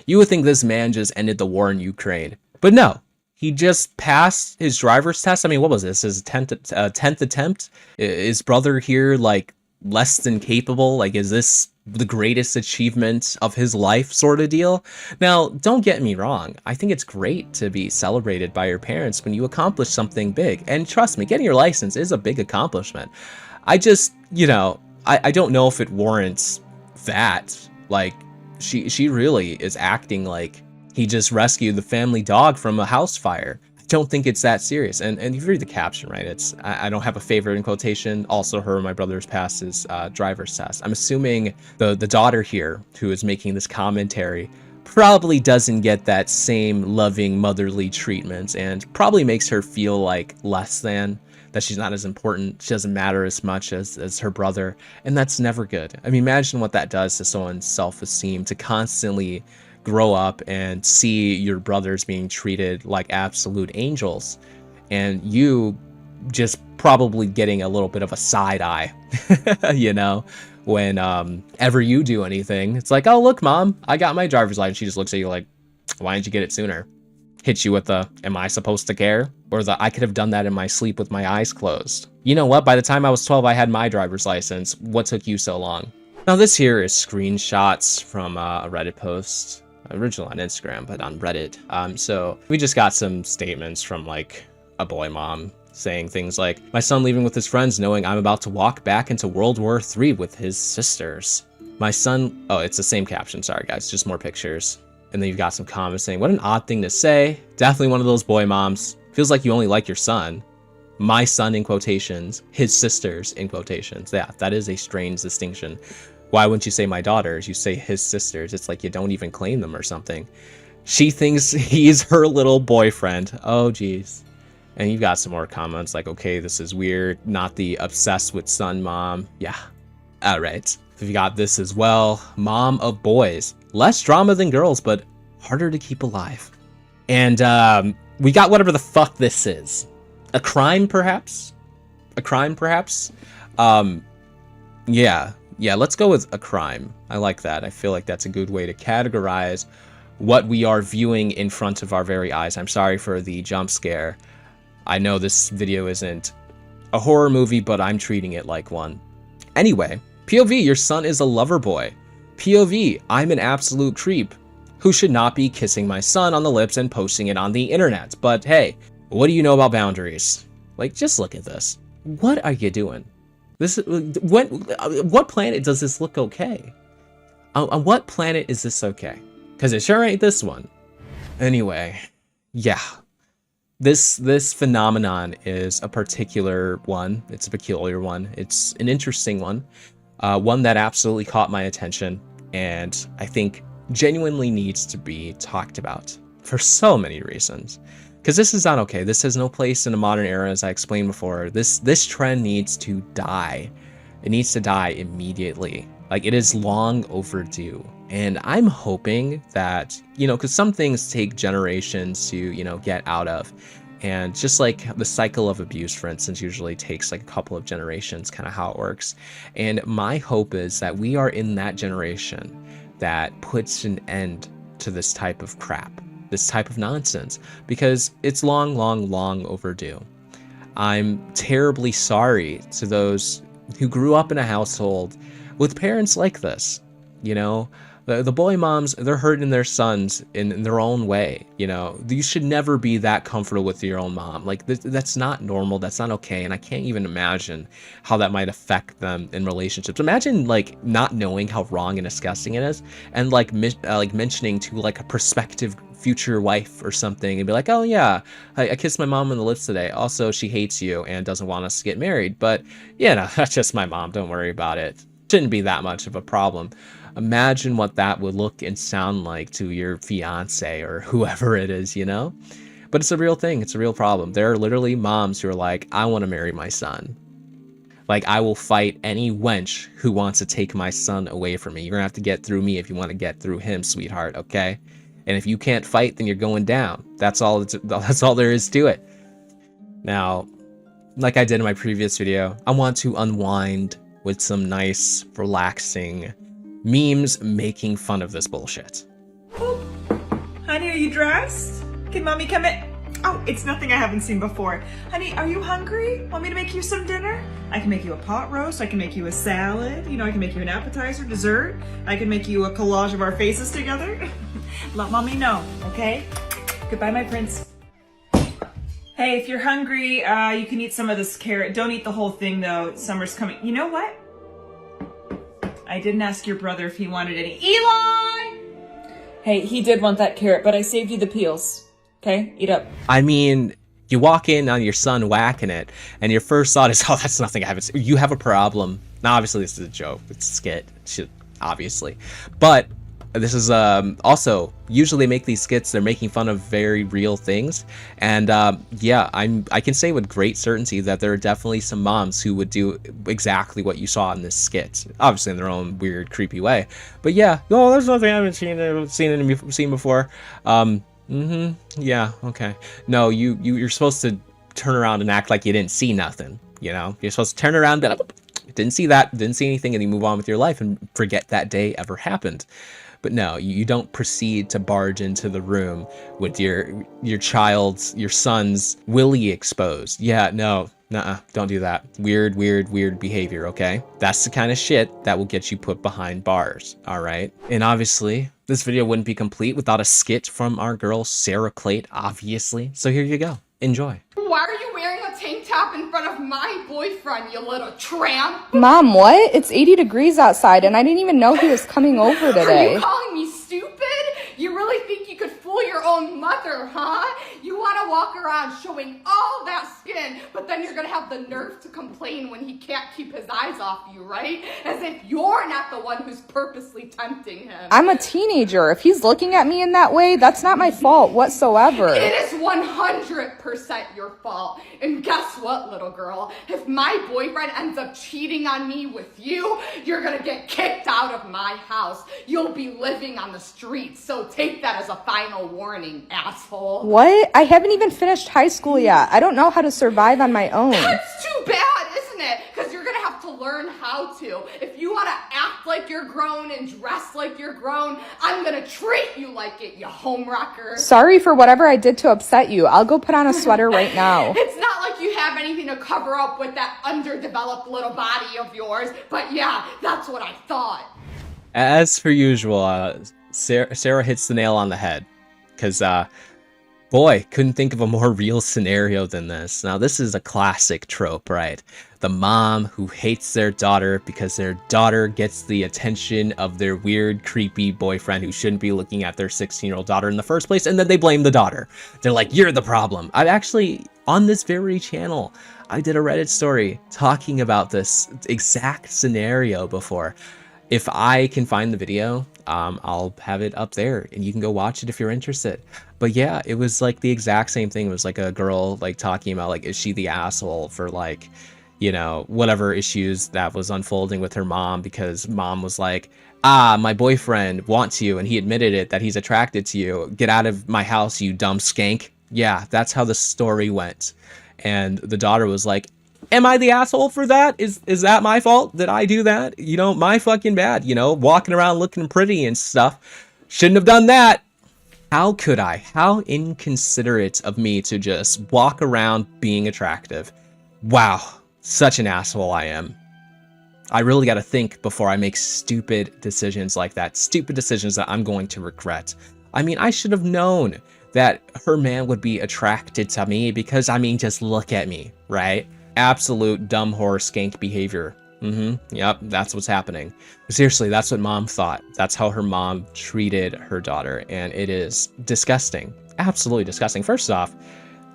You would think this man just ended the war in Ukraine. But no, he just passed his driver's test. I mean, what was this? His 10th attempt? Is brother here like less than capable? Like, is this the greatest achievement of his life sort of deal. Now, don't get me wrong. I think it's great to be celebrated by your parents when you accomplish something big. And trust me, getting your license is a big accomplishment. I just, you know, I don't know if it warrants that. Like, she really is acting like he just rescued the family dog from a house fire. I don't think it's that serious. And if you read the caption, right, it's, I don't have a favorite in quotation. Also, her and my brother's passed his driver's test. I'm assuming the daughter here who is making this commentary probably doesn't get that same loving motherly treatment and probably makes her feel like less than, that she's not as important, she doesn't matter as much as her brother, and that's never good. I mean, imagine what that does to someone's self-esteem, to constantly grow up and see your brothers being treated like absolute angels, and you just probably getting a little bit of a side eye, you know, when ever you do anything. It's like, oh, look, mom, I got my driver's license. She just looks at you like, why didn't you get it sooner? Hits you with the, am I supposed to care? Or the, I could have done that in my sleep with my eyes closed. You know what? By the time I was 12, I had my driver's license. What took you so long? Now, this here is screenshots from a Reddit post, original on Instagram, but on Reddit. So we just got some statements from like a boy mom saying things like, my son leaving with his friends knowing I'm about to walk back into World War III with his sisters. My son, oh, it's the same caption. Sorry, guys, just more pictures. And then you've got some comments saying, what an odd thing to say. Definitely one of those boy moms. Feels like you only like your son. My son in quotations, his sisters in quotations. Yeah, that is a strange distinction. Why wouldn't you say my daughters? You say his sisters. It's like you don't even claim them or something. She thinks he's her little boyfriend. Oh, geez. And you've got some more comments like, okay, this is weird. Not the obsessed with son mom. Yeah. All right. You got this as well. Mom of boys. Less drama than girls, but harder to keep alive. And we got whatever the fuck this is. A crime, perhaps? A crime, perhaps? Yeah, let's go with a crime. I like that. I feel like that's a good way to categorize what we are viewing in front of our very eyes. I'm sorry for the jump scare. I know this video isn't a horror movie, but I'm treating it like one. Anyway, POV, your son is a lover boy. POV, I'm an absolute creep who should not be kissing my son on the lips and posting it on the internet. But hey, what do you know about boundaries? Like, just look at this. What are you doing? This what planet does this look okay? On what planet is this okay? Because it sure ain't this one. Anyway, yeah. This phenomenon is a particular one. It's a peculiar one. It's an interesting one. One that absolutely caught my attention, and I think genuinely needs to be talked about for so many reasons. Because this is not okay. This has no place in a modern era, as I explained before. This trend needs to die. It needs to die immediately. Like, it is long overdue. And I'm hoping that, you know, because some things take generations to, you know, get out of. And just like the cycle of abuse, for instance, usually takes like a couple of generations, kind of how it works. And my hope is that we are in that generation that puts an end to this type of crap, this type of nonsense, because it's long, long, long overdue. I'm terribly sorry to those who grew up in a household with parents like this. You know, the boy moms, they're hurting their sons in their own way. You know, you should never be that comfortable with your own mom. Like, that's not normal. That's not okay. And I can't even imagine how that might affect them in relationships. Imagine like not knowing how wrong and disgusting it is, and like mentioning to like a prospective future wife or something and be like, oh yeah, I kissed my mom on the lips today. Also, she hates you and doesn't want us to get married. But yeah, no, that's just my mom. Don't worry about it. Shouldn't be that much of a problem. Imagine what that would look and sound like to your fiance or whoever it is, you know? But it's a real thing. It's a real problem. There are literally moms who are like, I want to marry my son. Like, I will fight any wench who wants to take my son away from me. You're going to have to get through me if you want to get through him, sweetheart, okay? And if you can't fight, then you're going down. That's all there is to it. Now, like I did in my previous video, I want to unwind with some nice, relaxing memes making fun of this bullshit. Honey, are you dressed? Can mommy come in? Oh, it's nothing I haven't seen before. Honey, are you hungry? Want me to make you some dinner? I can make you a pot roast. I can make you a salad. You know, I can make you an appetizer, dessert. I can make you a collage of our faces together. Let mommy know, okay? Goodbye, my prince. Hey, if you're hungry, you can eat some of this carrot. Don't eat the whole thing, though. Summer's coming. You know what? I didn't ask your brother if he wanted any. Eli! Hey, he did want that carrot, but I saved you the peels. Okay, eat up. I mean, you walk in on your son whacking it, and your first thought is, oh, that's nothing I haven't seen. You have a problem. Now, obviously, this is a joke. It's a skit, obviously. But this is also, usually they make these skits, they're making fun of very real things. And yeah, I can say with great certainty that there are definitely some moms who would do exactly what you saw in this skit. Obviously in their own weird, creepy way. But yeah, no, there's nothing I haven't seen before. Yeah, okay. No, you're supposed to turn around and act like you didn't see nothing, you know? You're supposed to turn around and didn't see that, didn't see anything, and you move on with your life and forget that day ever happened. But no, you don't proceed to barge into the room with your son's willy exposed. Yeah, no, nuh-uh, don't do that. Weird behavior, okay? That's the kind of shit that will get you put behind bars, all right? And obviously, this video wouldn't be complete without a skit from our girl, Sarah Clate, obviously. So here you go. Enjoy. Why are you wearing a tank top in front of my boyfriend, you little tramp? Mom, what? It's 80 degrees outside and I didn't even know he was coming over today. Are you calling me stupid? You really think you could fool your own mother, huh? You want to walk around showing all that skin, but then you're going to have the nerve to complain when he can't keep his eyes off you, right? As if you're not the one who's purposely tempting him. I'm a teenager. If he's looking at me in that way, that's not my fault whatsoever. It is 100% your fault. And guess what, little girl? If my boyfriend ends up cheating on me with you, you're going to get kicked out of my house. You'll be living on the streets, so take that as a final warning, asshole. What? I haven't even finished high school yet. I don't know how to survive on my own. That's too bad, isn't it? Because you're going to have to learn how to. If you want to act like you're grown and dress like you're grown, I'm going to treat you like it, you homewrecker. Sorry for whatever I did to upset you. I'll go put on a sweater right now. It's not like you have anything to cover up with that underdeveloped little body of yours, but yeah, that's what I thought. As per usual, Sarah hits the nail on the head, because boy, couldn't think of a more real scenario than this. Now, this is a classic trope, right? The mom who hates their daughter because their daughter gets the attention of their weird, creepy boyfriend who shouldn't be looking at their 16-year-old daughter in the first place, and then they blame the daughter. They're like, you're the problem. I've actually, on this very channel, I did a Reddit story talking about this exact scenario before. If I can find the video, I'll have it up there and you can go watch it if you're interested. But yeah, it was like the exact same thing. It was like a girl like talking about like, is she the asshole for like, you know, whatever issues that was unfolding with her mom, because mom was like, my boyfriend wants you and he admitted it, that he's attracted to you. Get out of my house, you dumb skank. Yeah, that's how the story went. And the daughter was like, am I the asshole for that? Is that my fault? Did I do that? You know, my fucking bad, you know, walking around looking pretty and stuff. Shouldn't have done that. How could I? How inconsiderate of me to just walk around being attractive. Wow, such an asshole I am. I really got to think before I make stupid decisions like that. Stupid decisions that I'm going to regret. I mean, I should have known that her man would be attracted to me because, I mean, just look at me, right? Absolute dumb whore skank behavior. Yep, that's what's happening. Seriously, that's what mom thought. That's how her mom treated her daughter, and it is disgusting. Absolutely disgusting. First off,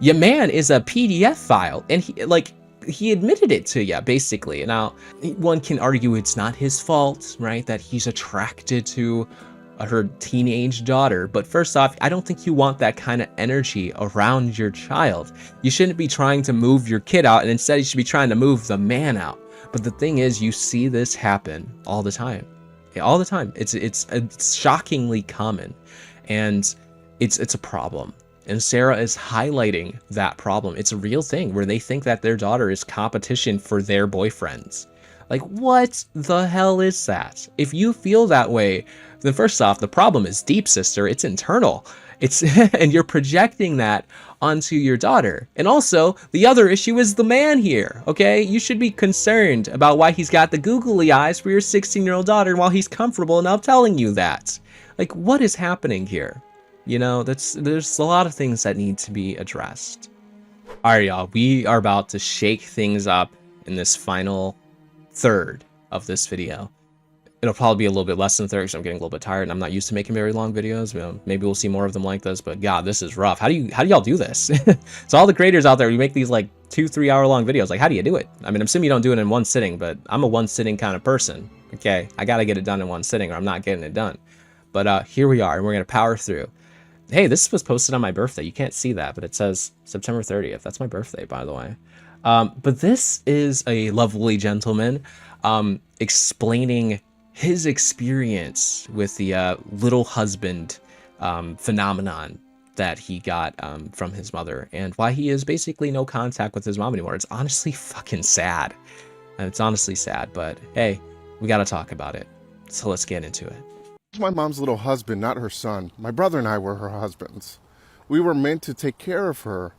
your man is a PDF file, and he admitted it to you, basically. Now, one can argue it's not his fault, right, that he's attracted to her teenage daughter, but first off, I don't think you want that kind of energy around your child. You shouldn't be trying to move your kid out, and instead you should be trying to move the man out. But the thing is, you see this happen all the time. All the time. It's shockingly common, and it's a problem. And Sarah is highlighting that problem. It's a real thing where they think that their daughter is competition for their boyfriends. Like, what the hell is that? If you feel that way, then first off, the problem is deep, sister. It's internal. It's and you're projecting that onto your daughter. And also, the other issue is the man here, okay? You should be concerned about why he's got the googly eyes for your 16-year-old daughter while he's comfortable enough telling you that. Like, what is happening here? You know, there's a lot of things that need to be addressed. All right, y'all, we are about to shake things up in this final third of this video. It'll probably be a little bit less than 30 because I'm getting a little bit tired and I'm not used to making very long videos. You know, maybe we'll see more of them like this, but God, this is rough. How do y'all do this? So all the creators out there, you make these like 2-3 hour long videos. Like, how do you do it? I mean, I'm assuming you don't do it in one sitting, but I'm a one sitting kind of person. Okay, I got to get it done in one sitting or I'm not getting it done. But here we are and we're going to power through. Hey, this was posted on my birthday. You can't see that, but it says September 30th. That's my birthday, by the way. But this is a lovely gentleman explaining his experience with the little husband phenomenon that he got from his mother and why he has basically no contact with his mom anymore. It's honestly fucking sad. And it's honestly sad, but hey, we got to talk about it. So let's get into it. My mom's little husband, not her son. My brother and I were her husbands. We were meant to take care of her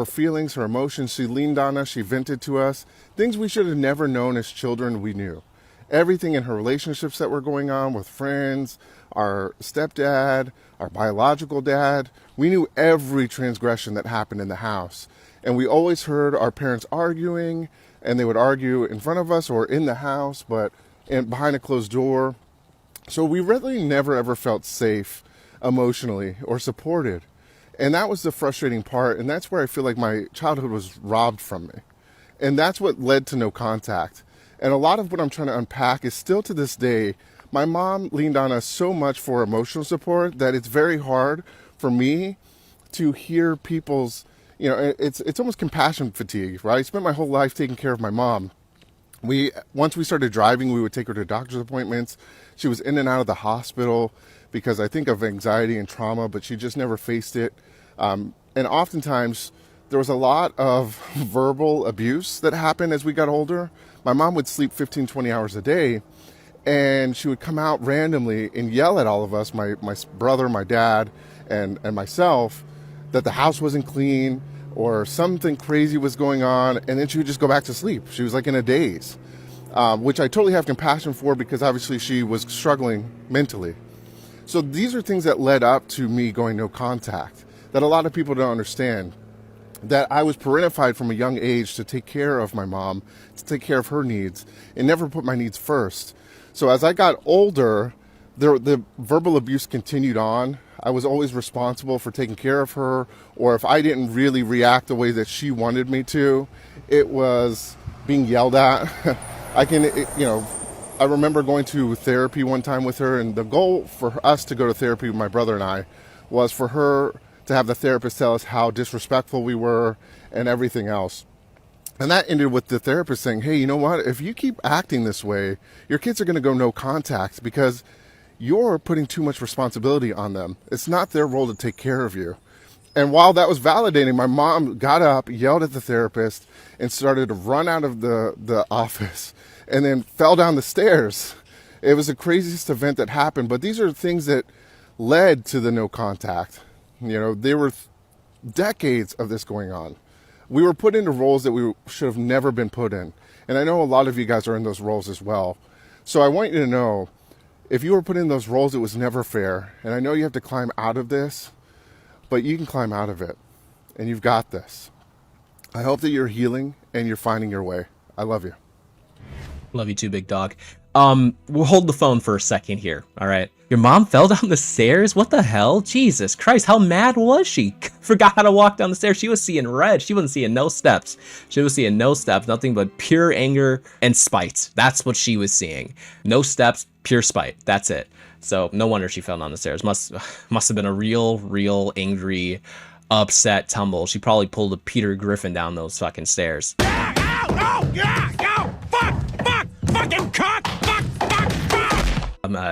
feelings, her emotions. She leaned on us, she vented to us. Things we should have never known as children, we knew. Everything in her relationships that were going on with friends, our stepdad, our biological dad. We knew every transgression that happened in the house. And we always heard our parents arguing, and they would argue in front of us or in the house, but behind a closed door. So we really never ever felt safe emotionally or supported. And that was the frustrating part. And that's where I feel like my childhood was robbed from me. And that's what led to no contact. And a lot of what I'm trying to unpack is still to this day, my mom leaned on us so much for emotional support that it's very hard for me to hear people's, you know, it's almost compassion fatigue, right? I spent my whole life taking care of my mom. Once we started driving, we would take her to doctor's appointments. She was in and out of the hospital because I think of anxiety and trauma, but she just never faced it. And oftentimes there was a lot of verbal abuse that happened as we got older. My mom would sleep 15, 20 hours a day, and she would come out randomly and yell at all of us, my brother, my dad, and myself, that the house wasn't clean or something crazy was going on, and then she would just go back to sleep. She was like in a daze, which I totally have compassion for because obviously she was struggling mentally. So these are things that led up to me going no contact that a lot of people don't understand. That I was parentified from a young age to take care of my mom, to take care of her needs, and never put my needs first. So as I got older, the verbal abuse continued on. I was always responsible for taking care of her, or if I didn't really react the way that she wanted me to, it was being yelled at. I remember going to therapy one time with her, and the goal for us to go to therapy with my brother and I was for her to have the therapist tell us how disrespectful we were and everything else. And that ended with the therapist saying, hey, you know what? If you keep acting this way, your kids are going to go no contact because you're putting too much responsibility on them. It's not their role to take care of you. And while that was validating, my mom got up, yelled at the therapist, and started to run out of the office and then fell down the stairs. It was the craziest event that happened. But these are things that led to the no contact. You know, there were decades of this going on. We were put into roles that we should have never been put in. And I know a lot of you guys are in those roles as well. So I want you to know, if you were put in those roles, it was never fair. And I know you have to climb out of this, but you can climb out of it. And you've got this. I hope that you're healing and you're finding your way. I love you. Love you too, big dog. We'll hold the phone for a second here, all right? Your mom fell down the stairs? What the hell? Jesus Christ, how mad was she? Forgot how to walk down the stairs. She was seeing red. She wasn't seeing no steps. She was seeing no steps, nothing but pure anger and spite. That's what she was seeing. No steps, pure spite. That's it. So no wonder she fell down the stairs. Must have been a real angry, upset tumble. She probably pulled a Peter Griffin down those fucking stairs. Fucking cock!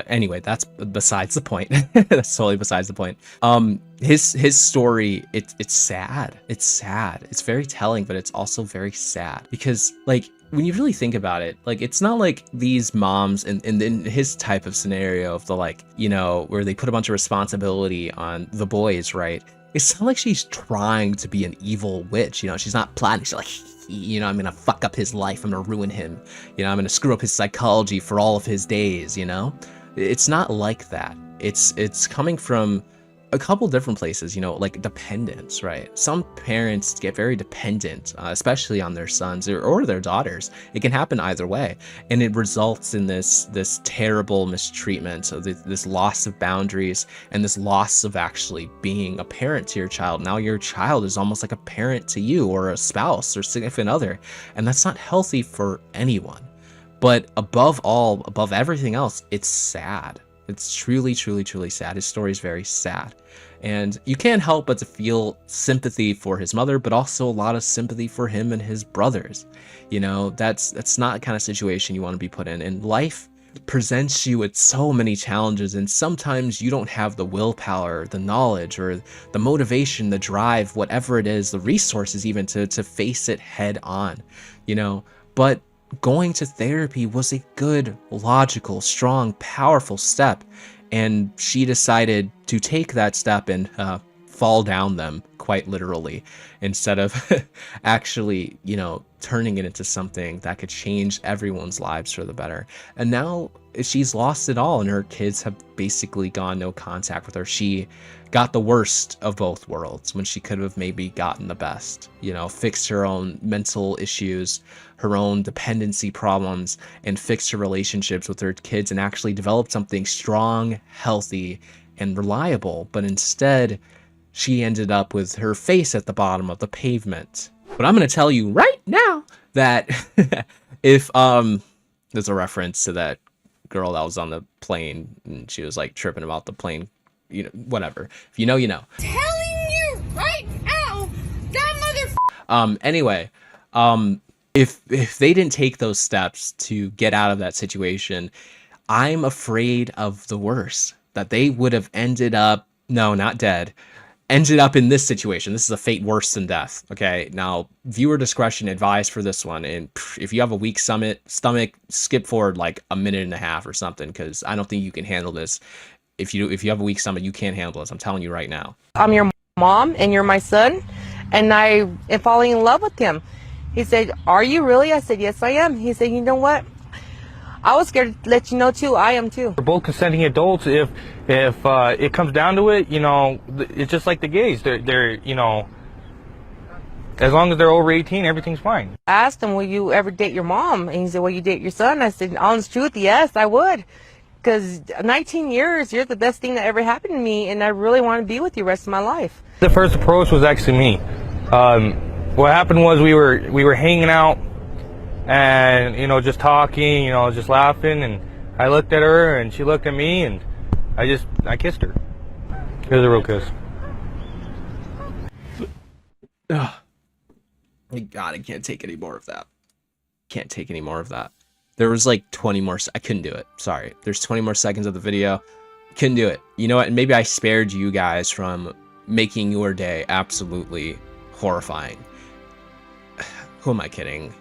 Anyway, that's besides the point. That's totally besides the point. His story, it's sad. It's sad. It's very telling, but it's also very sad because, like, when you really think about it, like, it's not like these moms in his type of scenario of the, like, you know, where they put a bunch of responsibility on the boys, right? It's not like she's trying to be an evil witch, you know, she's not plotting, she's like, you know, I'm gonna fuck up his life, I'm gonna ruin him, you know, I'm gonna screw up his psychology for all of his days, you know? It's not like that. It's coming from a couple different places, you know, like dependence, right? Some parents get very dependent, especially on their sons or their daughters. It can happen either way, and it results in this terrible mistreatment, so this loss of boundaries and this loss of actually being a parent to your child. Now your child is almost like a parent to you, or a spouse or significant other, and that's not healthy for anyone. But above all, above everything else, it's sad. It's truly, truly, truly sad. His story is very sad. And you can't help but to feel sympathy for his mother, but also a lot of sympathy for him and his brothers. You know, that's not the kind of situation you want to be put in. And life presents you with so many challenges, and sometimes you don't have the willpower, the knowledge, or the motivation, the drive, whatever it is, the resources even to face it head on, you know. But going to therapy was a good, logical, strong, powerful step, and she decided to take that step and fall down them, quite literally, instead of actually, you know, turning it into something that could change everyone's lives for the better. And now she's lost it all, and her kids have basically gone no contact with her. She got the worst of both worlds when she could have maybe gotten the best, you know, fixed her own mental issues, her own dependency problems, and fixed her relationships with her kids and actually developed something strong, healthy, and reliable. But instead, she ended up with her face at the bottom of the pavement. But I'm going to tell you right now that if there's a reference to that girl that was on the plane and she was like tripping about the plane, you know, whatever. If you know, you know. Telling you right now, that Anyway, if they didn't take those steps to get out of that situation, I'm afraid of the worst, that they would have ended up, no, not dead, ended up in this situation. This is a fate worse than death. Okay, now viewer discretion advised for this one, and if you have a weak stomach, skip forward like a minute and a half or something, because I don't think you can handle this. If you have a weak stomach, you can't handle this. I'm telling you right now. I'm your mom and you're my son, and I am falling in love with him. He said, "Are you really?" I said, "Yes, I am." He said, "You know what? I was scared to let you know too. I am too." We're both consenting adults. If it comes down to it, you know, it's just like the gays. They're you know, as long as they're over 18, everything's fine. I asked him, "Will you ever date your mom?" And he said, "Will you date your son?" I said, "Honest truth, yes, I would. Because 19 years, you're the best thing that ever happened to me, and I really want to be with you the rest of my life." The first approach was actually me. What happened was we were hanging out and, you know, just talking, you know, just laughing, and I looked at her and she looked at me, and I kissed her. It was a real kiss. Ugh. God, I can't take any more of that. Can't take any more of that. There was like 20 more. I couldn't do it. Sorry. There's 20 more seconds of the video. Couldn't do it. You know what? And maybe I spared you guys from making your day absolutely horrifying. Who am I kidding?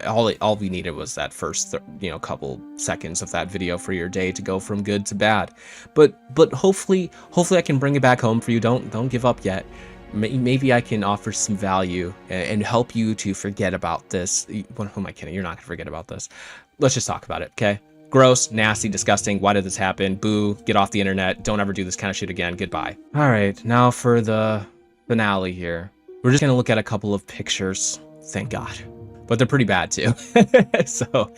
All we needed was that first, you know, couple seconds of that video for your day to go from good to bad. But hopefully I can bring it back home for you. Don't give up yet. Maybe I can offer some value and help you to forget about this. Who am I kidding? You're not gonna forget about this. Let's just talk about it, okay? Gross, nasty, disgusting. Why did this happen? Boo, get off the internet. Don't ever do this kind of shit again. Goodbye. All right, now for the finale here. We're just gonna look at a couple of pictures. Thank God. But they're pretty bad too. so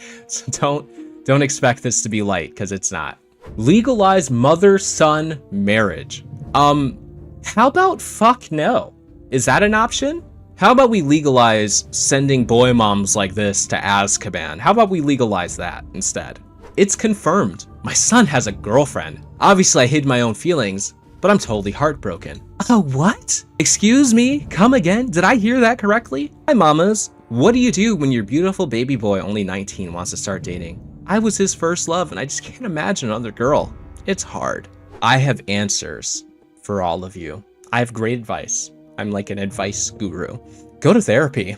don't expect this to be light, because it's not. Legalize mother-son marriage. How about fuck no? Is that an option? How about we legalize sending boy moms like this to Azkaban? How about we legalize that instead? It's confirmed. My son has a girlfriend. Obviously, I hid my own feelings, but I'm totally heartbroken. Oh, what? Excuse me? Come again? Did I hear that correctly? Hi, mamas. What do you do when your beautiful baby boy, only 19, wants to start dating? I was his first love, and I just can't imagine another girl. It's hard. I have answers for all of you. I have great advice. I'm like an advice guru. Go to therapy.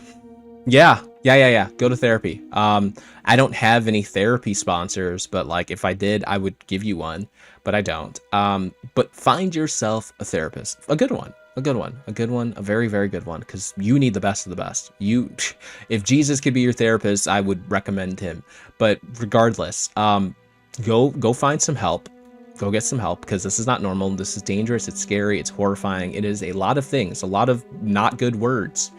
Yeah. Go to therapy. I don't have any therapy sponsors, but like if I did, I would give you one, but I don't. But find yourself a therapist, a good one, a very, very good one, because you need the best of the best. If Jesus could be your therapist, I would recommend him. But regardless, go find some help. Go get some help, because this is not normal. This is dangerous. It's scary. It's horrifying. It is a lot of things, a lot of not good words.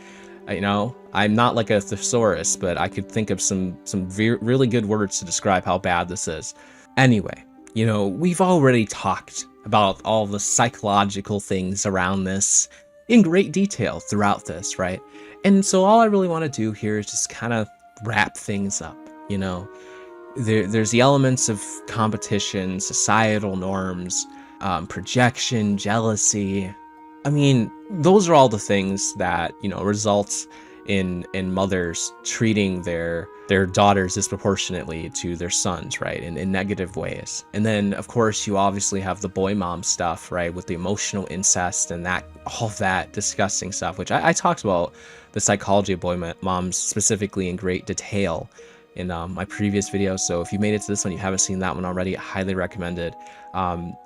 You know, I'm not like a thesaurus, but I could think of some really good words to describe how bad this is. Anyway, you know, we've already talked about all the psychological things around this in great detail throughout this, right? And so all I really want to do here is just kind of wrap things up, you know. There's the elements of competition, societal norms, projection, jealousy. I mean, those are all the things that, you know, results in mothers treating their daughters disproportionately to their sons, right, in negative ways. And then, of course, you obviously have the boy mom stuff, right, with the emotional incest and all that disgusting stuff, which I talked about the psychology of boy moms specifically in great detail in my previous video. So if you made it to this one, you haven't seen that one already, I highly recommend it.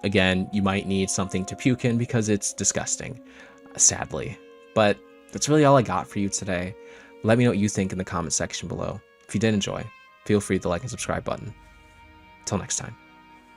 Again, you might need something to puke in because it's disgusting, sadly. But that's really all I got for you today. Let me know what you think in the comment section below. If you did enjoy, feel free to like and subscribe button. Until next time.